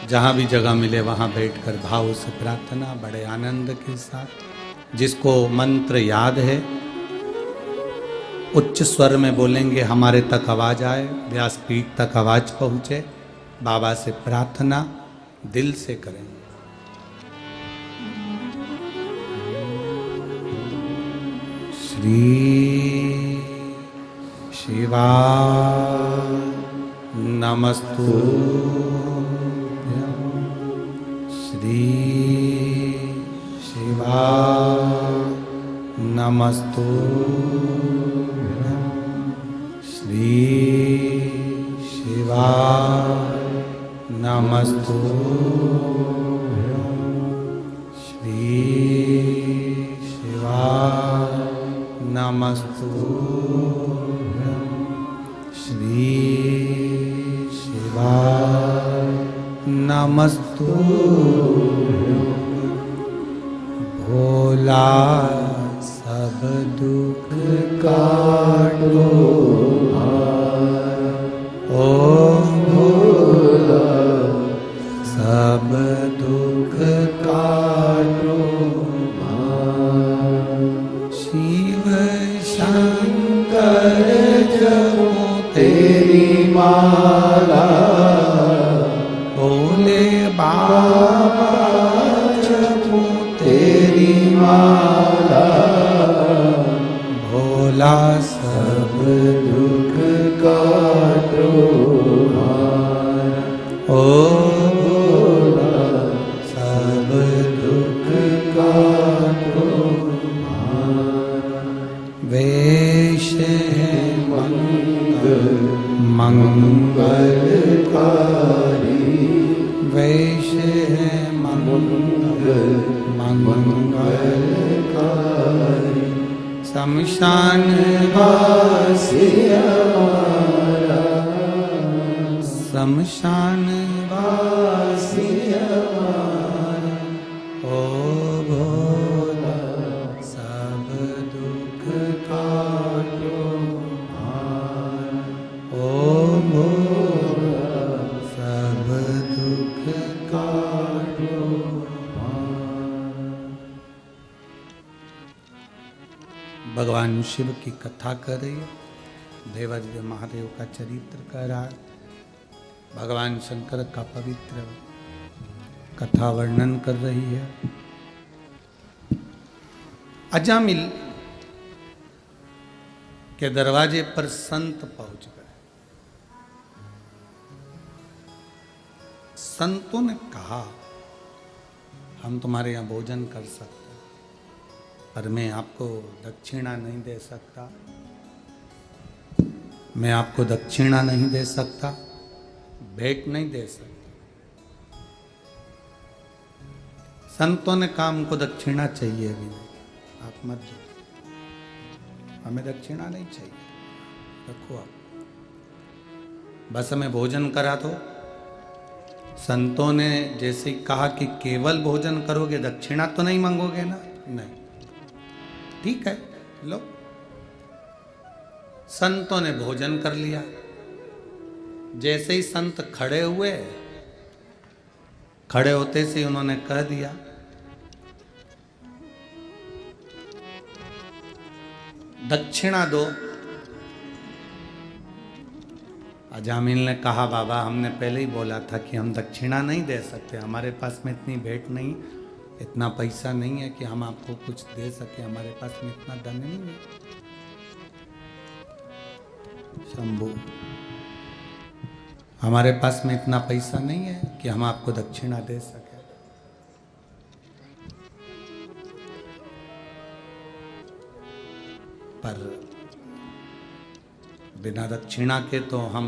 जहाँ भी जगह मिले वहाँ बैठकर भाव से प्रार्थना बड़े आनंद के साथ। जिसको मंत्र याद है उच्च स्वर में बोलेंगे, हमारे तक आवाज आए, व्यासपीठ तक आवाज पहुँचे। बाबा से प्रार्थना दिल से करेंगे। श्री शिवा नमस्तुभ्यं, श्री शिवा नमस्तुभ्यं, श्री शिवा नमस्तुभ्यं, श्री शिवा नमस्तुभ्यं, श्री शिवा नमस्तुभ्यं। भोला सब दुख काटो ओम भोला सब दुख काटो। शिव शंकर जपो तेरी माला, भोले बाबा जपो तेरी माला। भोला सब दुख काटो ओ भोला सब दुख काटो। वेश है मंगलकारी, वेश है मंगलकारी। शमशान वासी हमारा, शमशान वासी हमारा। ओ भोला सब दुख काटो ओ भोला सब दुख काटो। भगवान शिव की कथा कर रही है, देवादिदेव महादेव का चरित्र कर रहा है, भगवान शंकर का पवित्र कथा वर्णन कर रही है। अजामिल के दरवाजे पर संत पहुंच गए। संतों ने कहा, हम तुम्हारे यहाँ भोजन कर सकते हैं, पर मैं आपको दक्षिणा नहीं दे सकता, मैं आपको दक्षिणा नहीं दे सकता, भेंट नहीं दे सकता। संतों ने कहा, हमको दक्षिणा चाहिए भी नहीं, आप मत दो, हमें दक्षिणा नहीं चाहिए, रखो आप, बस हमें भोजन करा दो। संतों ने जैसे कहा कि केवल भोजन करोगे, दक्षिणा तो नहीं मांगोगे ना? नहीं, ठीक है लो। संतों ने भोजन कर लिया। जैसे ही संत खड़े हुए, खड़े होते से उन्होंने कह दिया, दक्षिणा दो। अजामिल ने कहा, बाबा हमने पहले ही बोला था कि हम दक्षिणा नहीं दे सकते, हमारे पास में इतनी भेंट नहीं, इतना पैसा नहीं है कि हम आपको कुछ दे सके, हमारे पास में इतना धन नहीं है। शंभू, हमारे पास में इतना पैसा नहीं है कि हम आपको दक्षिणा दे सके। पर बिना दक्षिणा के तो हम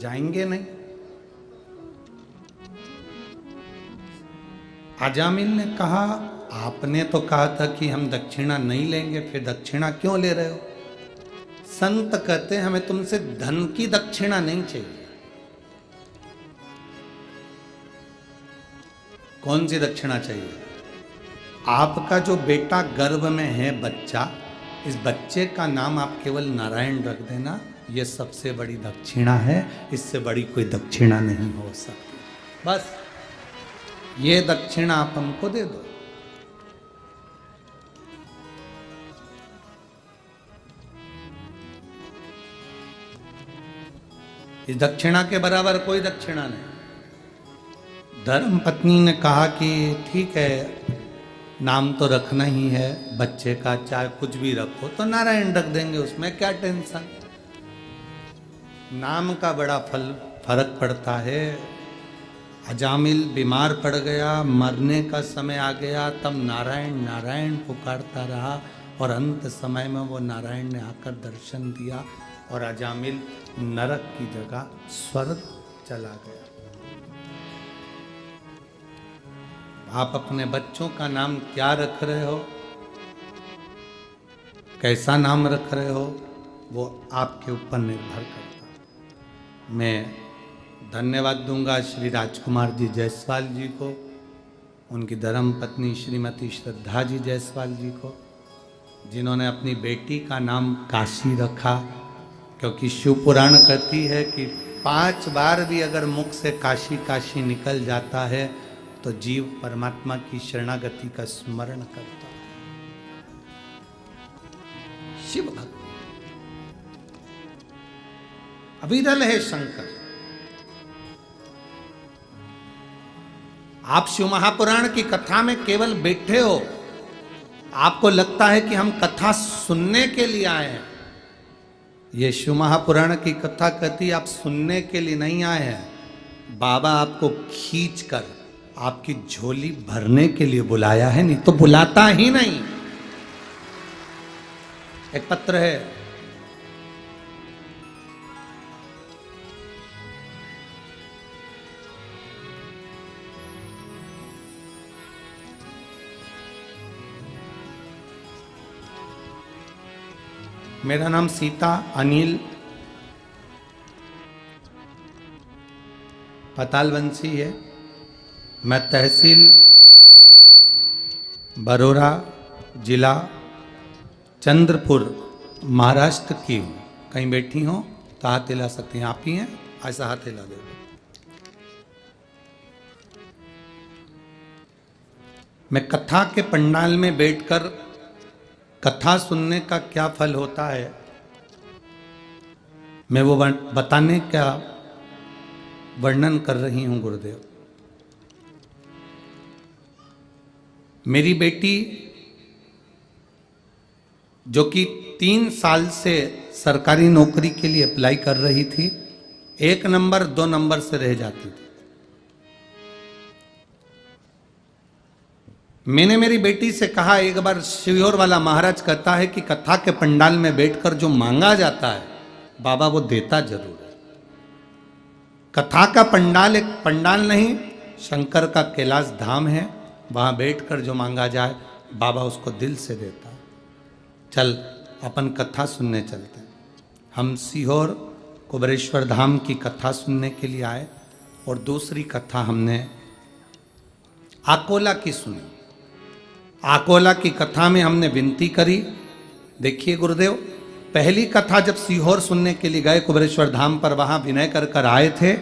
जाएंगे नहीं। अजामिल ने कहा, आपने तो कहा था कि हम दक्षिणा नहीं लेंगे, फिर दक्षिणा क्यों ले रहे हो? संत कहते हैं, हमें तुमसे धन की दक्षिणा नहीं चाहिए। कौन सी दक्षिणा चाहिए? आपका जो बेटा गर्भ में है बच्चा, इस बच्चे का नाम आप केवल नारायण रख देना, यह सबसे बड़ी दक्षिणा है, इससे बड़ी कोई दक्षिणा नहीं हो सकती। बस ये दक्षिणा आप हमको दे दो। इस दक्षिणा के बराबर कोई दक्षिणा नहीं। धर्म पत्नी ने कहा कि ठीक है, नाम तो रखना ही है बच्चे का, चाहे कुछ भी रखो, तो नारायण रख देंगे, उसमें क्या टेंशन। नाम का बड़ा फर्क पड़ता है। अजामिल बीमार पड़ गया, मरने का समय आ गया, तब नारायण नारायण पुकारता रहा और अंत समय में वो नारायण ने आकर दर्शन दिया और अजामिल नरक की जगह स्वर्ग चला गया। आप अपने बच्चों का नाम क्या रख रहे हो, कैसा नाम रख रहे हो, वो आपके ऊपर निर्भर करता है। मैं धन्यवाद दूंगा श्री राजकुमार जी जायसवाल जी को, उनकी धर्म पत्नी श्रीमती श्रद्धा जी जायसवाल जी को, जिन्होंने अपनी बेटी का नाम काशी रखा, क्योंकि शिव पुराण कहती है कि 5 बार भी अगर मुख से काशी काशी निकल जाता है तो जीव परमात्मा की शरणागति का स्मरण करता है। शिव भक्त अविरल है शंकर। आप शिव महापुराण की कथा में केवल बैठे हो, आपको लगता है कि हम कथा सुनने के लिए आए हैं। ये शिव महापुराण की कथा कहती आप सुनने के लिए नहीं आए हैं, बाबा आपको खींच कर आपकी झोली भरने के लिए बुलाया है, नहीं तो बुलाता ही नहीं। एक पत्र है, मेरा नाम सीता अनिल पतालवंशी है। मैं तहसील बरोरा, जिला चंद्रपुर, महाराष्ट्र की हूँ। कहीं बैठी हो तो हाथ हिला सकती हैं, आप ही हैं, ऐसा हाथ हिला दो। मैं कथा के पंडाल में बैठकर कथा सुनने का क्या फल होता है, मैं वो बताने का वर्णन कर रही हूं गुरुदेव। मेरी बेटी जो कि 3 साल से सरकारी नौकरी के लिए अप्लाई कर रही थी, 1 नंबर 2 नंबर से रह जाती थी। मैंने मेरी बेटी से कहा, एक बार शिवियोर वाला महाराज कहता है कि कथा के पंडाल में बैठकर जो मांगा जाता है बाबा वो देता जरूर है। कथा का पंडाल एक पंडाल नहीं, शंकर का कैलाश धाम है, वहां बैठकर जो मांगा जाए बाबा उसको दिल से देता है। चल अपन कथा सुनने चलते हैं। हम सीहोर कुबरेश्वर धाम की कथा सुनने के लिए आए और दूसरी कथा हमने आकोला की सुनी। आकोला की कथा में हमने विनती करी, देखिए गुरुदेव, पहली कथा जब सीहोर सुनने के लिए गए कुबरेश्वर धाम पर, वहां विनय कर कर आए थे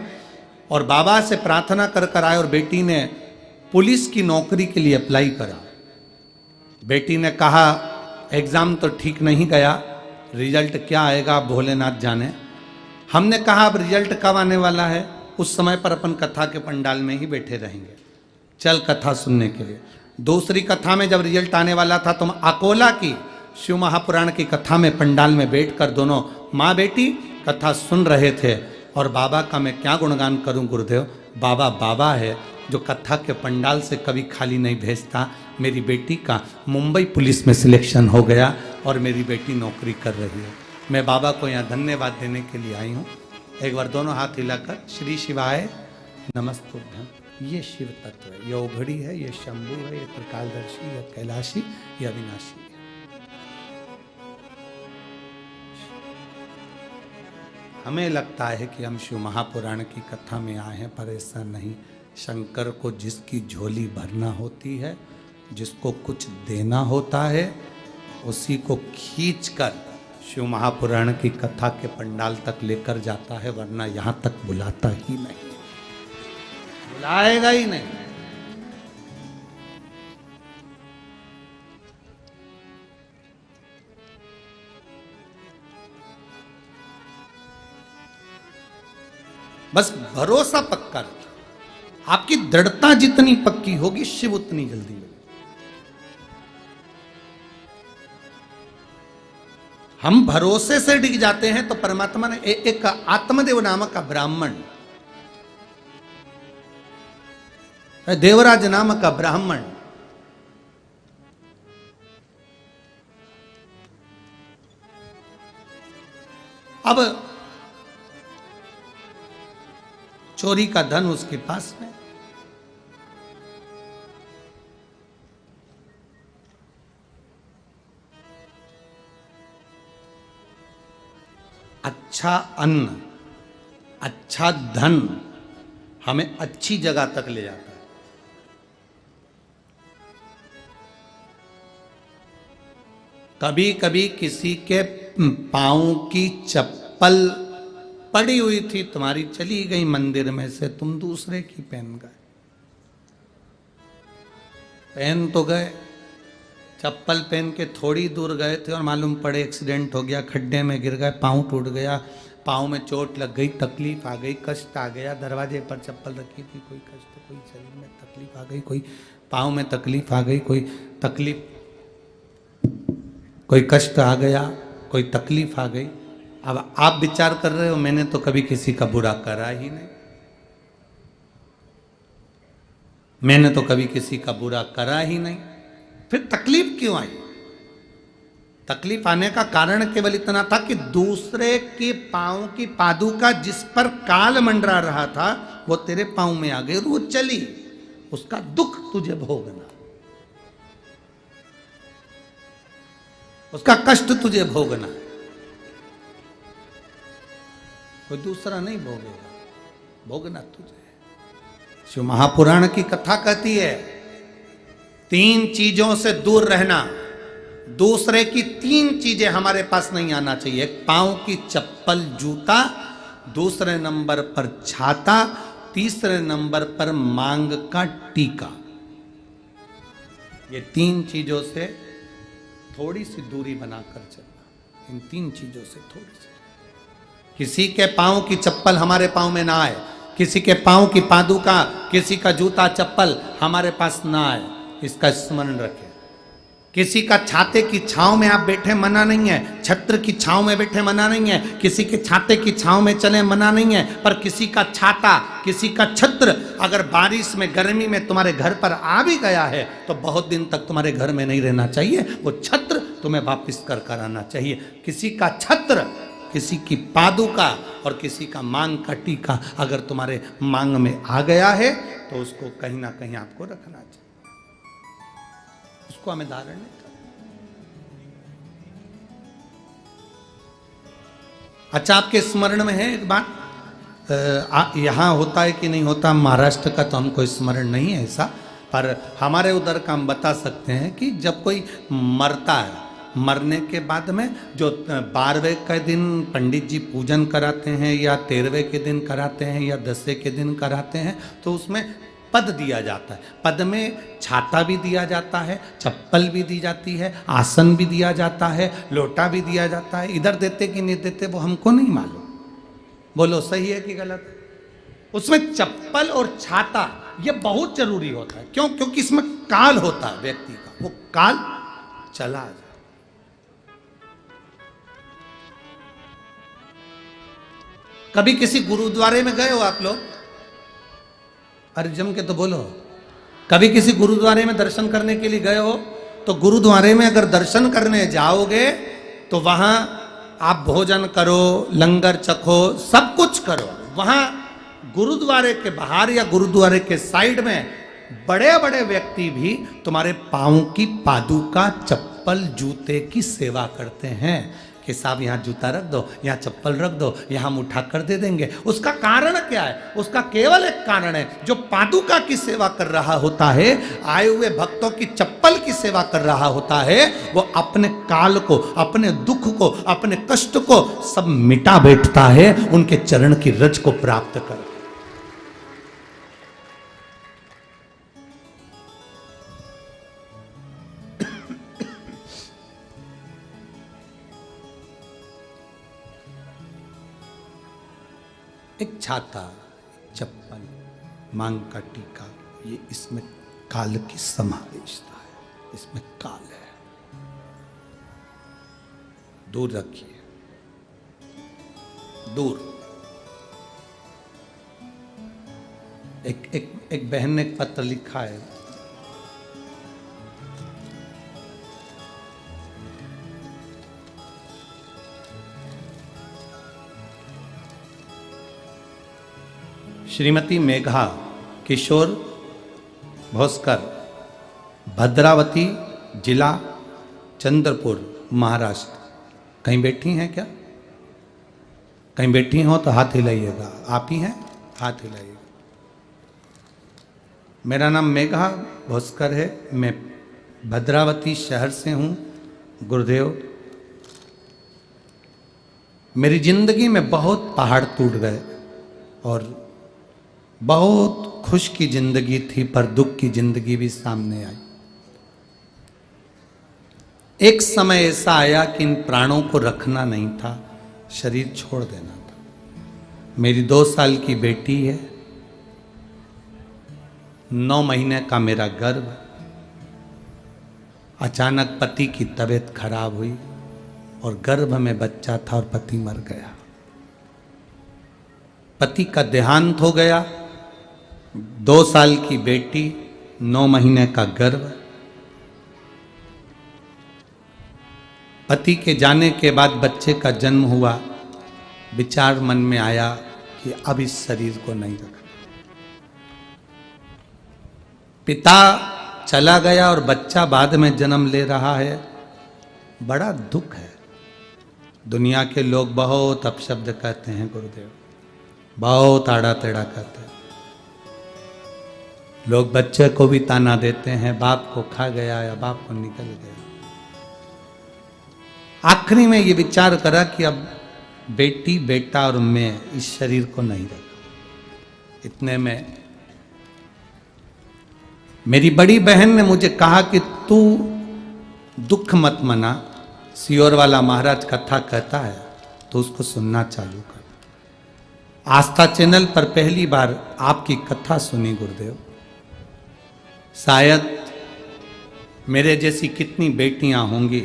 और बाबा से प्रार्थना कर कर आए और बेटी ने पुलिस की नौकरी के लिए अप्लाई करा। बेटी ने कहा एग्जाम तो ठीक नहीं गया, रिजल्ट क्या आएगा भोलेनाथ जाने। हमने कहा अब रिजल्ट कब आने वाला है, उस समय पर अपन कथा के पंडाल में ही बैठे रहेंगे, चल कथा सुनने के लिए। दूसरी कथा में जब रिजल्ट आने वाला था तो हम अकोला की शिव महापुराण की कथा में पंडाल में बैठकर दोनों माँ बेटी कथा सुन रहे थे। और बाबा का मैं क्या गुणगान करूं गुरुदेव, बाबा बाबा है जो कथा के पंडाल से कभी खाली नहीं भेजता। मेरी बेटी का मुंबई पुलिस में सिलेक्शन हो गया और मेरी बेटी नौकरी कर रही है। मैं बाबा को यहाँ धन्यवाद देने के लिए आई हूँ। एक बार दोनों हाथ हिलाकर श्री शिवाय नमस्तुभ्यम। ये शिव तत्व है, ये ओघड़ी है, ये शंभु है, ये त्रिकालदर्शी, ये कैलाशी, ये अविनाशी है। हमें लगता है कि हम शिव महापुराण की कथा में आए हैं, पर ऐसा नहीं। शंकर को जिसकी झोली भरना होती है, जिसको कुछ देना होता है, उसी को खींचकर शिव महापुराण की कथा के पंडाल तक लेकर जाता है, वरना यहाँ तक बुलाता ही नहीं। बुलाएगा ही नहीं। बस भरोसा पक्का रखिए। आपकी दृढ़ता जितनी पक्की होगी, शिव उतनी जल्दी मिलेगा। हम भरोसे से डिग जाते हैं तो परमात्मा ने एक आत्मदेव नामक का ब्राह्मण, देवराज नामक का ब्राह्मण, अब चोरी का धन उसके पास में, अच्छा अन्न, अच्छा धन हमें अच्छी जगह तक ले जाता है। कभी कभी किसी के पांव की चप्पल पड़ी हुई थी, तुम्हारी चली गई मंदिर में से, तुम दूसरे की पहन गए। पहन तो गए, चप्पल पहन के थोड़ी दूर गए थे और मालूम पड़े एक्सीडेंट हो गया, खड्डे में गिर गए, पांव टूट गया, पांव में चोट लग गई, तकलीफ आ गई, कष्ट आ गया। दरवाजे पर चप्पल रखी थी, कोई कष्ट, कोई शरीर में तकलीफ आ गई, कोई पांव में तकलीफ आ गई, कोई तकलीफ, कोई कष्ट आ गया, कोई तकलीफ आ गई। अब आप विचार कर रहे हो मैंने तो कभी किसी का बुरा करा ही नहीं, मैंने तो कभी किसी का बुरा करा ही नहीं, फिर तकलीफ क्यों आई? तकलीफ आने का कारण केवल इतना था कि दूसरे के पांव की पादुका जिस पर काल मंडरा रहा था वो तेरे पांव में आ गई और वो चली, उसका दुख तुझे भोगना, उसका कष्ट तुझे भोगना, कोई दूसरा नहीं भोगेगा, भोगना तुझे। शिव महापुराण की कथा कहती है 3 चीजों से दूर रहना, दूसरे की 3 चीजें हमारे पास नहीं आना चाहिए। एक पांव की चप्पल जूता, दूसरे नंबर पर छाता, तीसरे नंबर पर मांग का टीका। ये 3 चीजों से थोड़ी सी दूरी बनाकर चलना, इन 3 चीजों से थोड़ी सी। किसी के पांव की चप्पल हमारे पांव में ना आए, किसी के पांव की पादुका, किसी का जूता चप्पल हमारे पास ना आए, इसका स्मरण रखें। किसी का छाते की छांव में आप बैठे मना नहीं है, छत्र की छांव में बैठे मना नहीं है, किसी के छाते की छांव में चले मना नहीं है, पर किसी का छाता, किसी का छत्र अगर बारिश में, गर्मी में तुम्हारे घर पर आ भी गया है तो बहुत दिन तक तुम्हारे घर में नहीं रहना चाहिए, वो छत्र तुम्हें वापस कर आना चाहिए। किसी का छत्र, किसी की पादुका और किसी का मांग का टीका अगर तुम्हारे मांग में आ गया है तो उसको कहीं ना कहीं आपको रखना चाहिए, उसको हमें धारण नहीं करना। अच्छा, आपके स्मरण में है एक बात, यहां होता है कि नहीं होता, महाराष्ट्र का तो हमको स्मरण नहीं है ऐसा, पर हमारे उधर का हम बता सकते हैं कि जब कोई मरता है, मरने के बाद में जो 12वें के दिन पंडित जी पूजन कराते हैं या 13वें के दिन कराते हैं या 10वें के दिन कराते हैं, तो उसमें पद दिया जाता है। पद में छाता भी दिया जाता है, चप्पल भी दी जाती है, आसन भी दिया जाता है, लोटा भी दिया जाता है। इधर देते कि नहीं देते वो हमको नहीं मालूम, बोलो सही है कि गलत? उसमें चप्पल और छाता ये बहुत जरूरी होता है। क्यों? क्योंकि इसमें काल होता है व्यक्ति का, वो काल चला जाए। कभी किसी गुरुद्वारे में गए हो आप लोग? अरे जम के तो बोलो। कभी किसी गुरुद्वारे में दर्शन करने के लिए गए हो? तो गुरुद्वारे में अगर दर्शन करने जाओगे तो वहां आप भोजन करो, लंगर चखो, सब कुछ करो। वहां गुरुद्वारे के बाहर या गुरुद्वारे के साइड में बड़े बड़े व्यक्ति भी तुम्हारे पांव की पादुका, चप्पल, जूते की सेवा करते हैं कि साहब यहाँ जूता रख दो, यहाँ चप्पल रख दो, यहाँ हम उठा कर दे देंगे। उसका कारण क्या है? उसका केवल एक कारण है, जो पादुका की सेवा कर रहा होता है, आए हुए भक्तों की चप्पल की सेवा कर रहा होता है, वो अपने काल को, अपने दुख को, अपने कष्ट को सब मिटा बैठता है उनके चरण की रज को प्राप्त कर। छाता, चप्पल, मांग का टीका, ये इसमें काल की समावेशता है, इसमें काल है। दूर रखिए, दूर। एक बहन ने एक पत्र लिखा है, श्रीमती मेघा किशोर भोसकर, भद्रावती जिला चंद्रपुर, महाराष्ट्र। कहीं बैठी हैं क्या? कहीं बैठी हो तो हाथ हिलाइएगा। आप ही हैं? हाथ हिलाइएगा। मेरा नाम मेघा भोसकर है, मैं भद्रावती शहर से हूँ। गुरुदेव, मेरी जिंदगी में बहुत पहाड़ टूट गए और बहुत खुश की जिंदगी थी, पर दुख की जिंदगी भी सामने आई। एक समय ऐसा आया कि इन प्राणों को रखना नहीं था, शरीर छोड़ देना था। मेरी 2 साल की बेटी है, 9 महीने का मेरा गर्भ। अचानक पति की तबीयत खराब हुई और गर्भ में बच्चा था और पति मर गया। पति का देहांत हो गया। 2 साल की बेटी, 9 महीने का गर्भ। पति के जाने के बाद बच्चे का जन्म हुआ। विचार मन में आया कि अब इस शरीर को नहीं रखना। पिता चला गया और बच्चा बाद में जन्म ले रहा है। बड़ा दुख है। दुनिया के लोग बहुत अपशब्द कहते हैं गुरुदेव, बहुत आड़ा टेढ़ा कहते हैं। लोग बच्चे को भी ताना देते हैं, बाप को खा गया या बाप को निकल गया। आखिरी में ये विचार करा कि अब बेटी, बेटा और मैं इस शरीर को नहीं रखा। इतने में मेरी बड़ी बहन ने मुझे कहा कि तू दुख मत मना, सियोर वाला महाराज कथा कहता है तो उसको सुनना चालू कर। आस्था चैनल पर पहली बार आपकी कथा सुनी गुरुदेव। शायद मेरे जैसी कितनी बेटियां होंगी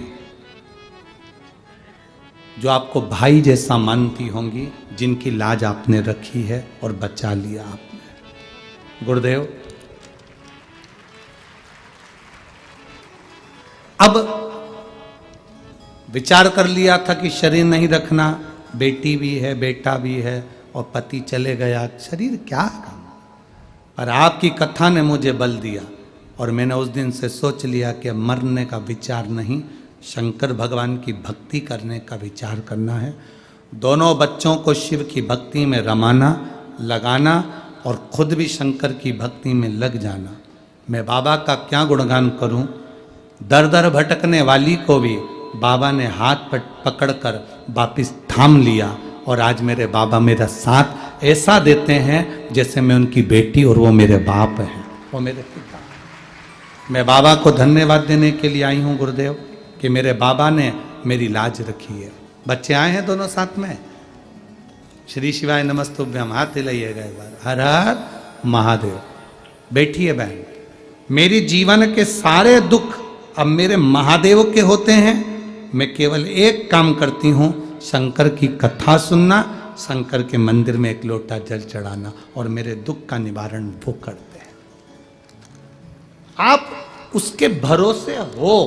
जो आपको भाई जैसा मानती होंगी, जिनकी लाज आपने रखी है और बचा लिया आपने। गुरुदेव, अब विचार कर लिया था कि शरीर नहीं रखना, बेटी भी है, बेटा भी है और पति चले गया, शरीर क्या काम। पर आपकी कथा ने मुझे बल दिया और मैंने उस दिन से सोच लिया कि अब मरने का विचार नहीं, शंकर भगवान की भक्ति करने का विचार करना है। दोनों बच्चों को शिव की भक्ति में रमाना, लगाना और खुद भी शंकर की भक्ति में लग जाना। मैं बाबा का क्या गुणगान करूं। दर दर भटकने वाली को भी बाबा ने हाथ पर पकड़कर वापिस थाम लिया और आज मेरे बाबा मेरा साथ ऐसा देते हैं जैसे मैं उनकी बेटी और वो मेरे बाप हैं, वो मेरे पिता। मैं बाबा को धन्यवाद देने के लिए आई हूँ गुरुदेव कि मेरे बाबा ने मेरी लाज रखी है। बच्चे आए हैं दोनों साथ में। श्री शिवाय नमस्तुभ्यम, हाथ हिलाइएगा एक बार। हर हर महादेव। बैठिए बहन। मेरी जीवन के सारे दुख अब मेरे महादेव के होते हैं। मैं केवल एक काम करती हूँ, शंकर की कथा सुनना, शंकर के मंदिर में एक लोटा जल चढ़ाना और मेरे दुख का निवारण वो करते हैं। आप उसके भरोसे हो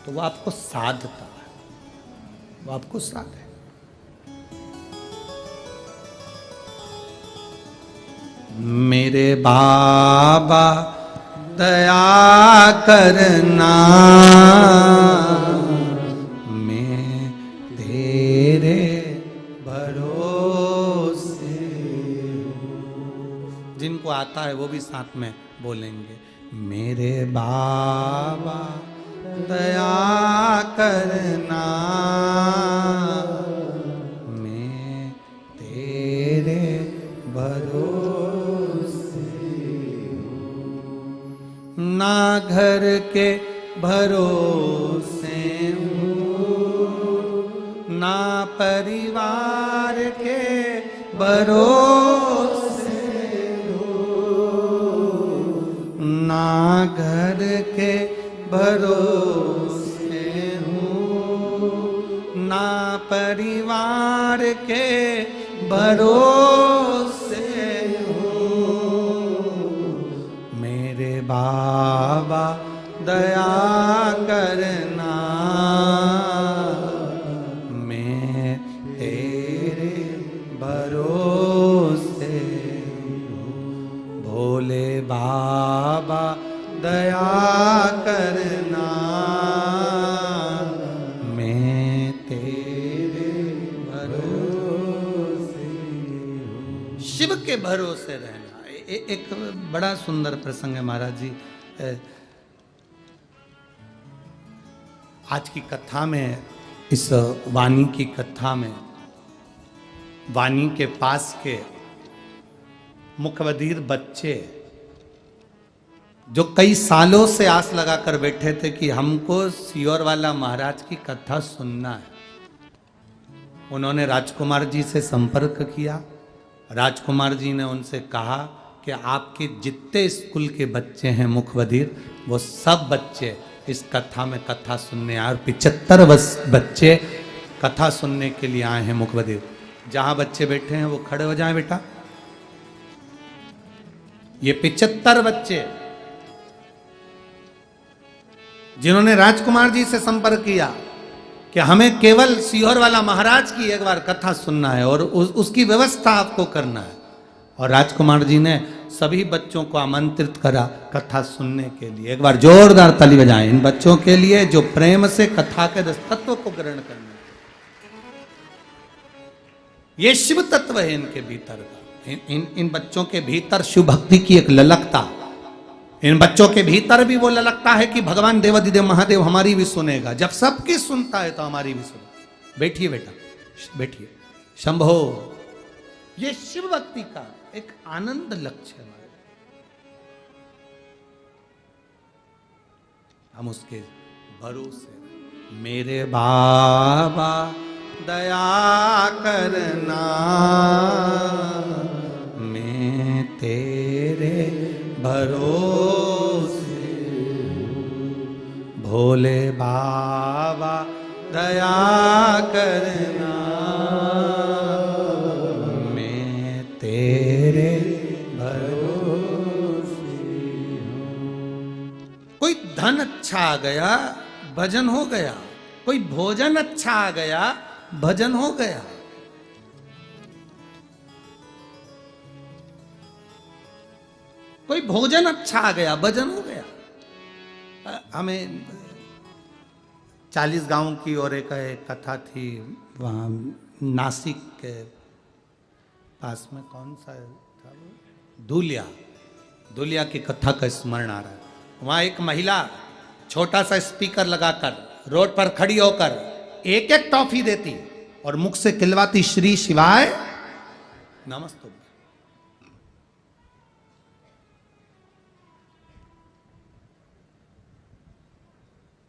तो वो आपको साधता है, वो आपको साध है। मेरे बाबा दया करना, मैं तेरे भरोसे हूँ। जिनको आता है वो भी साथ में बोलेंगे। मेरे बाबा दया करना, मैं तेरे भरोसे हूँ। ना घर के भरोसे हूँ, ना परिवार के भरोसे ना घर के भरोसे हूँ, ना परिवार के भरोसे हूँ। मेरे बाबा दया करना, मैं तेरे भरोसे हूँ। भोले बाबा दया करना, मैं तेरे भरोसे हूँ। शिव के भरोसे रहना। एक बड़ा सुंदर प्रसंग है महाराज जी। आज की कथा में, इस वाणी की कथा में, वाणी के पास के मुखबधिर बच्चे जो कई सालों से आस लगाकर बैठे थे कि हमको सियोर वाला महाराज की कथा सुनना है, उन्होंने राजकुमार जी से संपर्क किया। राजकुमार जी ने उनसे कहा कि आपके जितने स्कूल के बच्चे हैं मुखबधिर, वो सब बच्चे इस कथा में कथा सुनने आए, और 75 बच्चे कथा सुनने के लिए आए हैं मुखबधिर। जहां बच्चे बैठे हैं वो खड़े हो जाएं बेटा। ये 75 बच्चे जिन्होंने राजकुमार जी से संपर्क किया कि हमें केवल सीहोर वाला महाराज की एक बार कथा सुनना है और उसकी व्यवस्था आपको करना है। और राजकुमार जी ने सभी बच्चों को आमंत्रित करा कथा सुनने के लिए। एक बार जोरदार ताली बजाएं इन बच्चों के लिए जो प्रेम से कथा के तत्व को ग्रहण करने। ये शिव तत्व है इनके भीतर का। इन बच्चों के भीतर शिव भक्ति की एक ललकता, इन बच्चों के भीतर भी वो ललकता है कि भगवान देवाधिदेव महादेव हमारी भी सुनेगा। जब सबकी सुनता है तो हमारी भी सुने। बैठिए बेटा, बैठिए। शंभो, ये शिव भक्ति का एक आनंद लक्ष्य है। हम उसके भरोसे। मेरे बाबा दया करना, मैं तेरे भरोसे। भोले बाबा दया करना, मैं तेरे भरोसे। कोई धन अच्छा आ गया, भजन हो गया। कोई भोजन अच्छा आ गया, भजन हो गया। कोई भोजन अच्छा आ गया, भजन हो गया। हमें 40 गांव की और एक कथा थी, वहाँ नासिक के पास में कौन सा था वो, धुलिया की कथा का स्मरण आ रहा है। वहाँ एक महिला छोटा सा स्पीकर लगाकर रोड पर खड़ी होकर एक एक टॉफी देती और मुख से खिलवाती, श्री शिवाय नमस्तुभ्यं।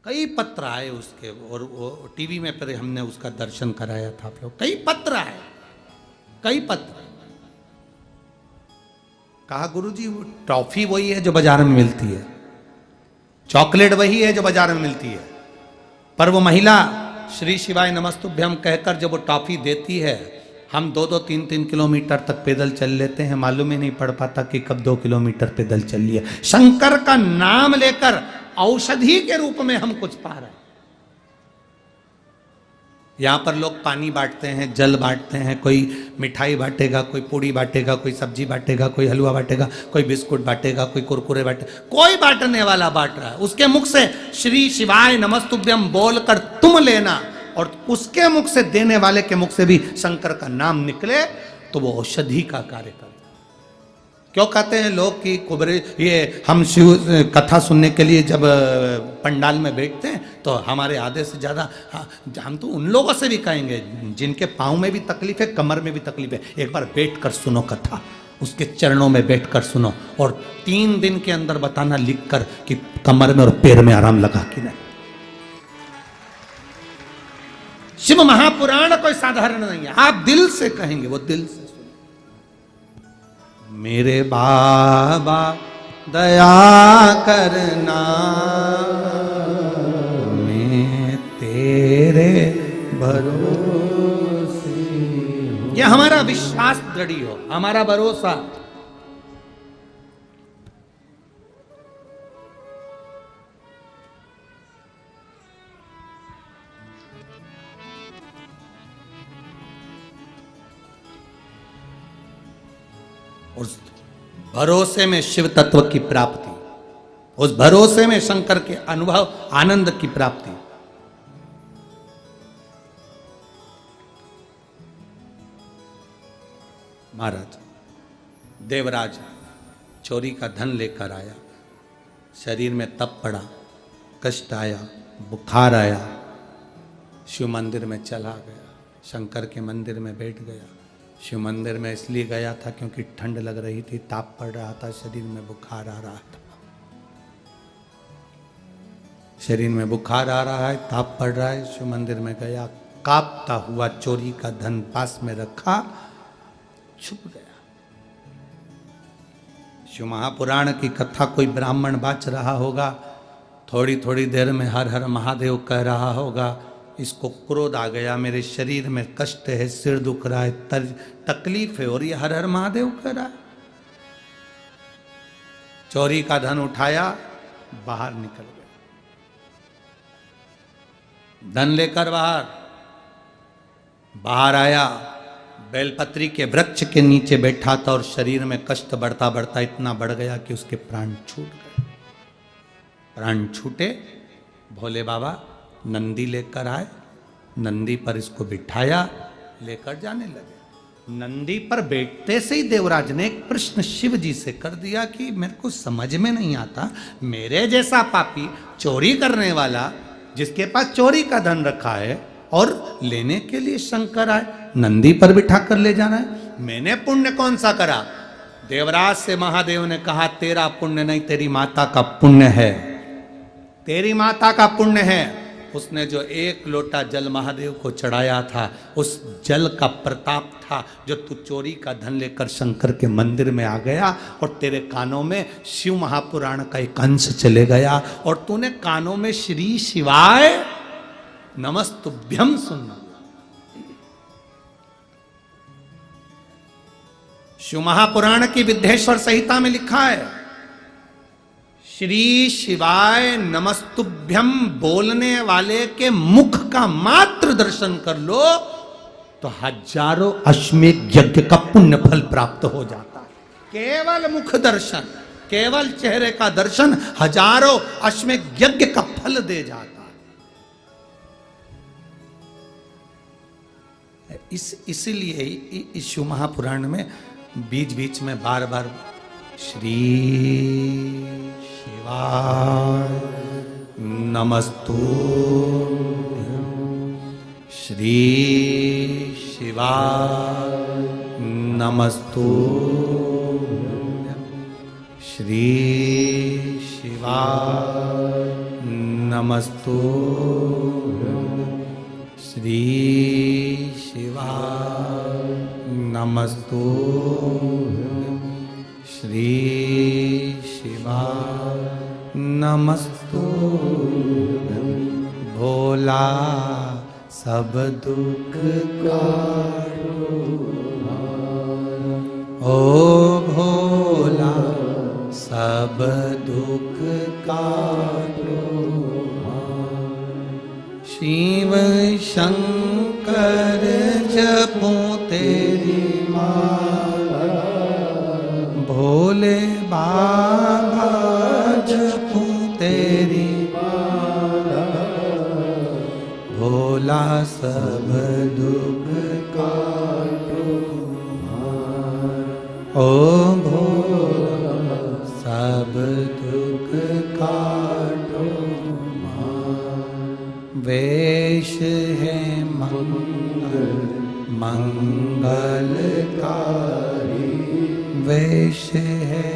कई पत्र आए उसके, और वो टीवी में पर हमने उसका दर्शन कराया था आप लोग। कई पत्र आए, कई पत्र। कहा गुरुजी वो टॉफी वही है जो बाजार में मिलती है, चॉकलेट वही है जो बाजार में मिलती है, पर वो महिला श्री शिवाय नमस्तुभ्यम कहकर जब वो टॉफी देती है, हम 2-2, 3-3 किलोमीटर तक पैदल चल लेते हैं, मालूम ही नहीं पड़ पाता कि कब 2 किलोमीटर पैदल चल लिए। शंकर का नाम लेकर औषधि के रूप में हम कुछ पा रहे हैं। यहां पर लोग पानी बांटते हैं, जल बांटते हैं, कोई मिठाई बांटेगा, कोई पूड़ी बांटेगा, कोई सब्जी बांटेगा, कोई हलवा बांटेगा, कोई बिस्कुट बांटेगा, कोई कुरकुरे बांटेगा। कोई बांटने वाला बांट रहा है। उसके मुख से श्री शिवाय नमस्तुभ्यम बोलकर तुम लेना, और उसके मुख से देने वाले के मुख से भी शंकर का नाम निकले, तो वो औषधि का कार्य करता है। क्यों कहते हैं लोग कि कुबरे, ये हम शिव कथा सुनने के लिए जब पंडाल में बैठते हैं तो हमारे आधे से ज़्यादा, हम तो उन लोगों से भी कहेंगे जिनके पाँव में भी तकलीफ है, कमर में भी तकलीफ है, एक बार बैठ कर सुनो कथा, उसके चरणों में बैठ कर सुनो, और 3 दिन के अंदर बताना लिख कर कि कमर में और पैर में आराम लगा कि नहीं। शिव महापुराण कोई साधारण नहीं है। आप दिल से कहेंगे, वो दिल से सुनो। मेरे बाबा दया करना, मैं तेरे भरोसे। ये हमारा विश्वास दृढ़ हो, हमारा भरोसा। उस भरोसे में शिव तत्व की प्राप्ति, उस भरोसे में शंकर के अनुभव आनंद की प्राप्ति। महाराज देवराज चोरी का धन लेकर आया, शरीर में तप पड़ा, कष्ट आया, बुखार आया, शिव मंदिर में चला गया, शंकर के मंदिर में बैठ गया। शिव मंदिर में इसलिए गया था क्योंकि ठंड लग रही थी, ताप पड़ रहा था, शरीर में बुखार आ रहा था। शरीर में बुखार आ रहा है, ताप पड़ रहा है, शिव मंदिर में गया, कांपता हुआ चोरी का धन पास में रखा, छुप गया। शिव महापुराण की कथा कोई ब्राह्मण बाच रहा होगा, थोड़ी थोड़ी देर में हर हर महादेव कह रहा होगा, इसको क्रोध आ गया, मेरे शरीर में कष्ट है, सिर दुख रहा है, तकलीफ है, और ये हर हर महादेव कह रहा है। चोरी का धन उठाया, बाहर निकल गया, धन लेकर बाहर आया, बेलपत्री के वृक्ष के नीचे बैठा था और शरीर में कष्ट बढ़ता बढ़ता इतना बढ़ गया कि उसके प्राण छूट गए। प्राण छूटे, भोले बाबा नंदी लेकर आए, नंदी पर इसको बिठाया, लेकर जाने लगे। नंदी पर बैठते से ही देवराज ने एक प्रश्न शिव जी से कर दिया कि मेरे को समझ में नहीं आता, मेरे जैसा पापी, चोरी करने वाला, जिसके पास चोरी का धन रखा है और लेने के लिए शंकर आए, नंदी पर बिठा कर ले जाना है, मैंने पुण्य कौन सा करा? देवराज से महादेव ने कहा, तेरा पुण्य नहीं, तेरी माता का पुण्य है, तेरी माता का पुण्य है। उसने जो एक लोटा जल महादेव को चढ़ाया था, उस जल का प्रताप था जो तू चोरी का धन लेकर शंकर के मंदिर में आ गया और तेरे कानों में शिव महापुराण का एक अंश चले गया और तूने कानों में श्री शिवाय नमस्तुभ्यम सुनना। शिव महापुराण की विद्येश्वर संहिता में लिखा है, श्री शिवाय नमस्तुभ्यम बोलने वाले के मुख का मात्र दर्शन कर लो तो हजारों अश्वमेध यज्ञ का पुण्य फल प्राप्त हो जाता है। केवल मुख दर्शन, केवल चेहरे का दर्शन हजारों अश्वमेध यज्ञ का फल दे जाता है। इसलिए इस शिव महापुराण में बीच बीच में बार बार श्री शिवाय नमस्तुभ्यं, श्री शिवाय नमस्तुभ्यं, श्री शिवाय नमस्तुभ्यं, श्री शिवाय नमस्तुभ्यं, श्री शिवाय नमस्तुभ्यं। भोला सब दुख काटो, ओ भोला सब दुख काटो, शिव शंकर जपो तेरी माला, भोले बाबा जपो तेरी माला, भोला सब दुख काटो, ओ भोला सब दुख काटो। वेश है मंगलकारी, वेश है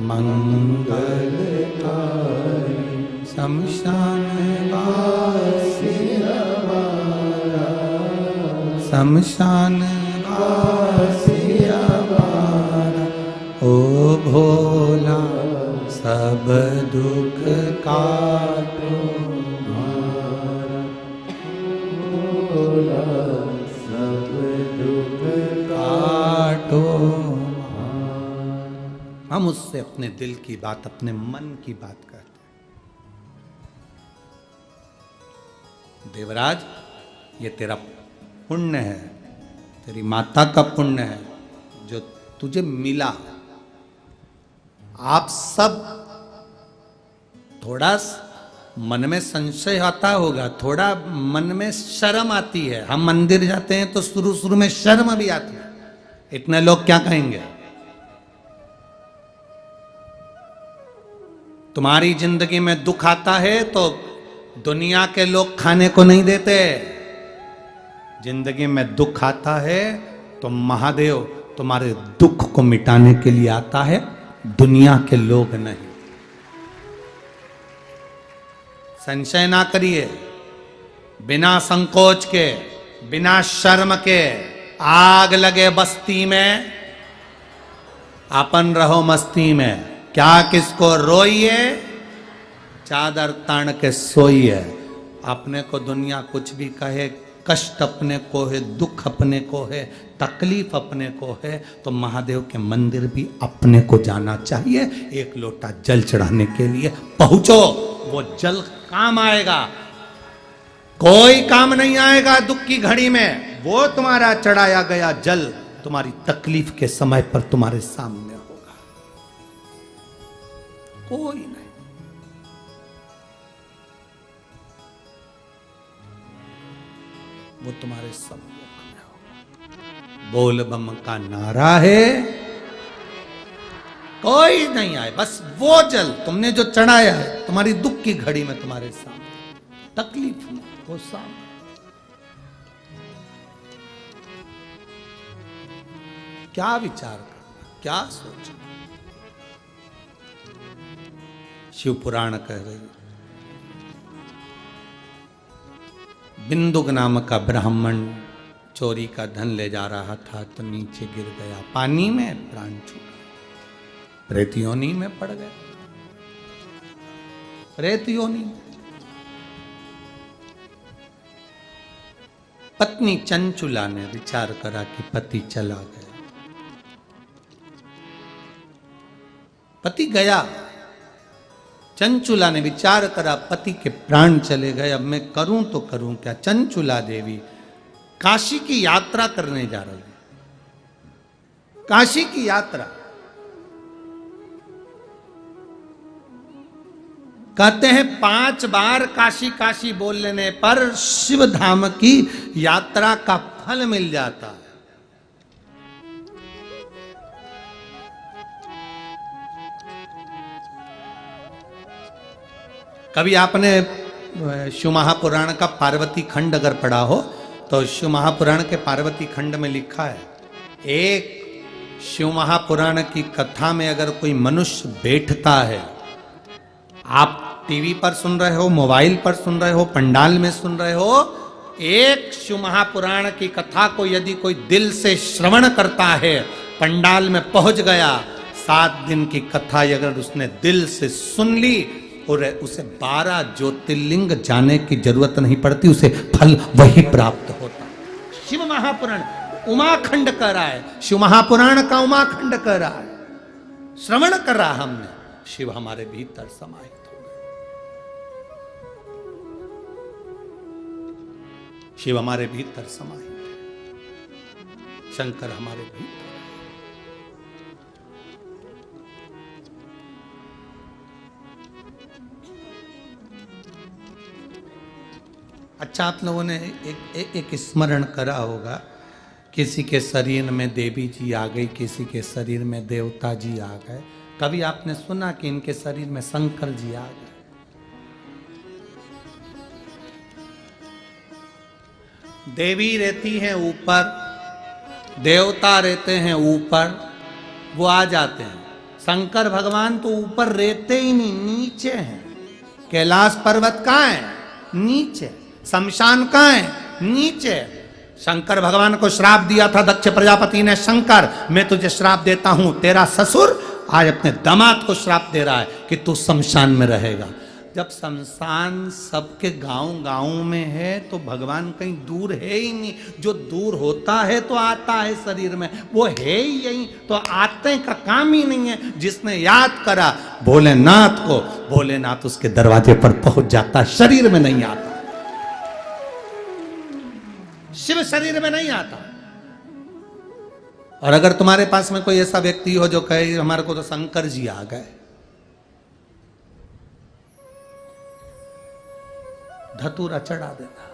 मंगलकारी, शमशान वासी हमारा, शमशान वासी हमारा, दुख काटो मारा, भोला सब दुख काटो मारा। हम उससे अपने दिल की बात, अपने मन की बात करते हैं। देवराज, ये तेरा पुण्य है, तेरी माता का पुण्य है जो तुझे मिला। आप सब थोड़ा मन में संशय आता होगा, थोड़ा मन में शर्म आती है। हम मंदिर जाते हैं तो शुरू शुरू में शर्म भी आती है, इतने लोग क्या कहेंगे। तुम्हारी जिंदगी में दुख आता है तो दुनिया के लोग खाने को नहीं देते। जिंदगी में दुख आता है तो महादेव तुम्हारे दुख को मिटाने के लिए आता है, दुनिया के लोग नहीं। संशय ना करिए, बिना संकोच के, बिना शर्म के। आग लगे बस्ती में, अपन रहो मस्ती में। क्या किसको रोइए, चादर तान के सोइए। अपने को दुनिया कुछ भी कहे, कष्ट अपने को है, दुख अपने को है, तकलीफ अपने को है, तो महादेव के मंदिर भी अपने को जाना चाहिए। एक लोटा जल चढ़ाने के लिए पहुंचो, वो जल काम आएगा। कोई काम नहीं आएगा दुख की घड़ी में, वो तुम्हारा चढ़ाया गया जल तुम्हारी तकलीफ के समय पर तुम्हारे सामने होगा। कोई नहीं। वो तुम्हारे सम्मुख में होगा। बोल बम का नारा है, कोई नहीं आए, बस वो जल तुमने जो चढ़ाया है तुम्हारी दुख की घड़ी में तुम्हारे सामने, तकलीफ में वो सामने। क्या विचार करना, क्या सोचना। शिव पुराण कह रही, बिंदुक नाम का ब्राह्मण चोरी का धन ले जा रहा था तो नीचे गिर गया पानी में, प्राण छूटा, प्रेत योनि में पड़ गया। प्रेत योनि। पत्नी चंचुला ने विचार करा कि पति चला गया, पति गया। चंचुला ने विचार करा पति के प्राण चले गए, अब मैं करूं तो करूं क्या। चंचुला देवी काशी की यात्रा करने जा रही है, काशी की यात्रा। कहते हैं 5 बार काशी काशी बोल लेने पर शिव धाम की यात्रा का फल मिल जाता है। कभी आपने शिव महापुराण का पार्वती खंड अगर पढ़ा हो तो शिव महापुराण के पार्वती खंड में लिखा है, एक शिव महापुराण की कथा में अगर कोई मनुष्य बैठता है, आप टीवी पर सुन रहे हो, मोबाइल पर सुन रहे हो, पंडाल में सुन रहे हो, एक शिव महापुराण की कथा को यदि कोई दिल से श्रवण करता है, पंडाल में पहुंच गया, 7 दिन की कथा अगर उसने दिल से सुन ली और उसे 12 ज्योतिर्लिंग जाने की जरूरत नहीं पड़ती, उसे फल वही प्राप्त होता। शिव महापुराण उमाखंड कह रहा है, शिव महापुराण का उमाखंड कह रहा है, श्रवण कर रहा हमने, शिव हमारे भीतर समाहित हो गए, शिव हमारे भीतर समाहित है, शंकर हमारे भीतर। अच्छा, आप लोगों ने एक स्मरण करा होगा, किसी के शरीर में देवी जी आ गई, किसी के शरीर में देवता जी आ गए। कभी आपने सुना कि इनके शरीर में शंकर जी आ गए? देवी रहती हैं ऊपर, देवता रहते हैं ऊपर, वो आ जाते हैं। शंकर भगवान तो ऊपर रहते ही नहीं, नीचे हैं। कैलाश पर्वत कहाँ है? नीचे। शमशान कहाँ है? नीचे। शंकर भगवान को श्राप दिया था दक्ष प्रजापति ने, शंकर मैं तुझे श्राप देता हूं, तेरा ससुर आज अपने दामाद को श्राप दे रहा है कि तू शमशान में रहेगा। जब शमशान सबके गांव में है तो भगवान कहीं दूर है ही नहीं। जो दूर होता है तो आता है शरीर में, वो है ही यही, तो आते का काम ही नहीं है। जिसने याद करा भोलेनाथ को, भोलेनाथ उसके दरवाजे पर पहुंच जाता, शरीर में नहीं आता। शिव शरीर में नहीं आता। और अगर तुम्हारे पास में कोई ऐसा व्यक्ति हो जो कहे हमारे को तो शंकर जी आ गए, धतूरा चढ़ा देना।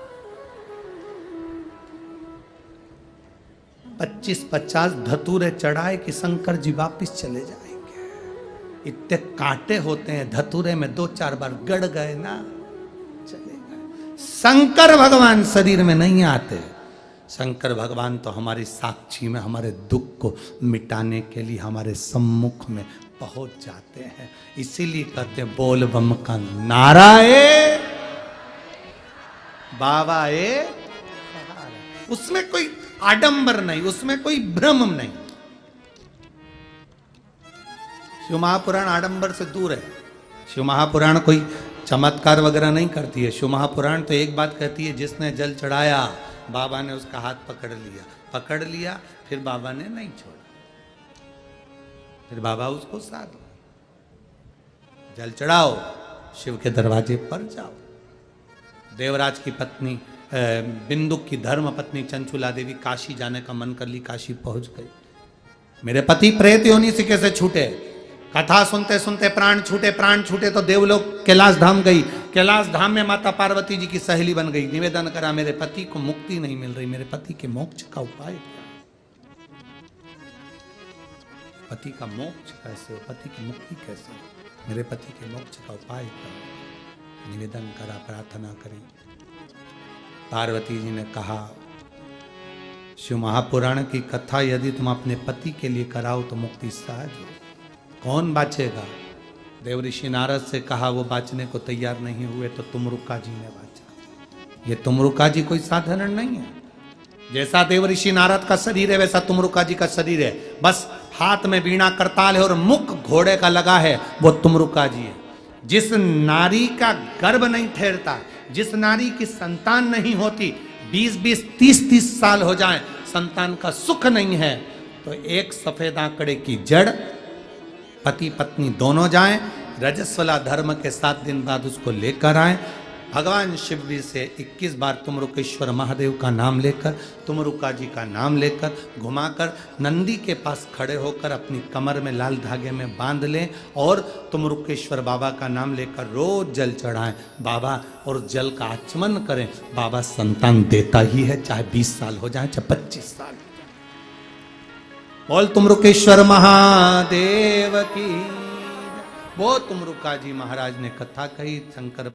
25-50 धतूरे चढ़ाए कि शंकर जी वापिस चले जाएंगे। इतने कांटे होते हैं धतूरे में, 2-4 बार गड़ गए ना चले गए। शंकर भगवान शरीर में नहीं आते। शंकर भगवान तो हमारी साक्षी में हमारे दुख को मिटाने के लिए हमारे सम्मुख में पहुंच जाते हैं। इसीलिए कहते हैं बोल बम का नारा है बाबा ए, उसमें कोई आडंबर नहीं, उसमें कोई भ्रम नहीं। शिव महापुराण आडंबर से दूर है। शिव महापुराण कोई चमत्कार वगैरह नहीं करती है। शिव महापुराण तो एक बात कहती है, जिसने जल चढ़ाया बाबा ने उसका हाथ पकड़ लिया, फिर बाबा ने नहीं छोड़ा, फिर बाबा उसको साथ जल चढ़ाओ, शिव के दरवाजे पर जाओ। देवराज की पत्नी बिंदुक की धर्म पत्नी चंचुला देवी काशी जाने का मन कर ली, काशी पहुंच गई। मेरे पति प्रेत योनि से कैसे छूटे, कथा सुनते सुनते प्राण छूटे तो देवलोक कैलाश धाम गई। कैलाश धाम में माता पार्वती जी की सहेली बन गई। निवेदन करा मेरे पति को मुक्ति नहीं मिल रही, मेरे पति के मोक्ष का उपाय क्या? पति का मोक्ष कैसे हो, पति की मुक्ति कैसे हो, मेरे पति के मोक्ष का उपाय क्या? निवेदन करा, प्रार्थना करी। पार्वती जी ने कहा शिव महापुराण की कथा यदि तुम अपने पति के लिए कराओ तो मुक्ति सहज हो। कौन बाचेगा? देव ऋषि नारद से कहा, वो बाचने को तैयार नहीं हुए तो तुमरुका जी ने बाचा। ये तुमरुका जी कोई साधारण नहीं है। जैसा देव ऋषि नारद का शरीर है वैसा तुमरुका जी का शरीर है। बस हाथ में वीणा करताल है और मुख घोड़े का लगा है, वो तुमरुका जी है। जिस नारी का गर्भ नहीं ठहरता, जिस नारी की संतान नहीं होती, 20-20, 30-30 साल हो जाए, संतान का सुख नहीं है, तो एक सफेद आंकड़े की जड़ पति पत्नी दोनों जाएं, रजस्वला धर्म के 7 दिन बाद उसको लेकर आए। भगवान शिव जी से 21 बार तुमरुकेश्वर महादेव का नाम लेकर, तुमरुका जी का नाम लेकर घुमाकर नंदी के पास खड़े होकर अपनी कमर में लाल धागे में बांध लें और तुमरुकेश्वर बाबा का नाम लेकर रोज जल चढ़ाएं बाबा, और जल का आचमन करें। बाबा संतान देता ही है, चाहे 20 साल हो जाए चाहे 25 साल। बोल तुमरुकेश्वर महादेव की। वो तुमरुका जी महाराज ने कथा कही। शंकर